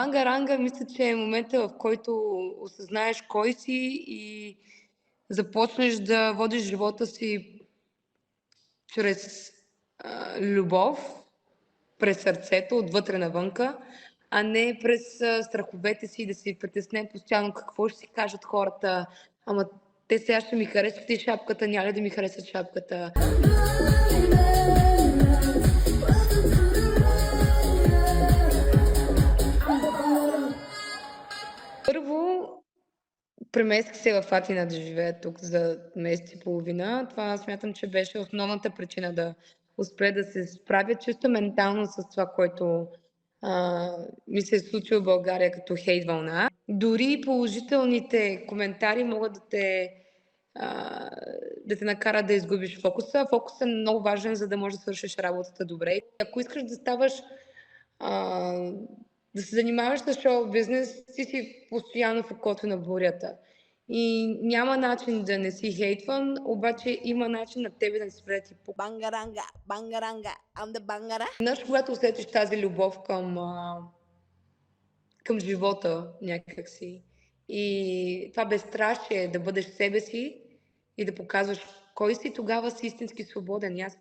банга-ранга мисля, че е момента, в който осъзнаеш кой си и започнеш да водиш живота си чрез любов, през сърцето, отвътре навънка, а не през страховете си да си притеснен постоянно какво ще си кажат хората. Ама те сега ще ми харесат ли шапката, няма ли да ми харесат шапката. Първо, преместих се в Атина да живея тук за месец и половина. Това смятам, че беше основната причина да успея да се справя чисто ментално с това, което ми се е случило в България като хейт вълна. Дори положителните коментари могат а, да те накарат да изгубиш фокуса. Фокусът е много важен, за да можеш да свършиш работата добре. Ако искаш да ставаш а, да се занимаваш с шоу бизнес, ти си постоянно в окото на бурята. И няма начин да не си хейтван, обаче има начин на тебе да не спре да ти пука. Bangaranga, bangaranga, I'm the bangara. Веднъж, когато усетиш тази любов към живота някакси и това безстрашие да бъдеш себе си и да показваш кой си, тогава си истински свободен. И аз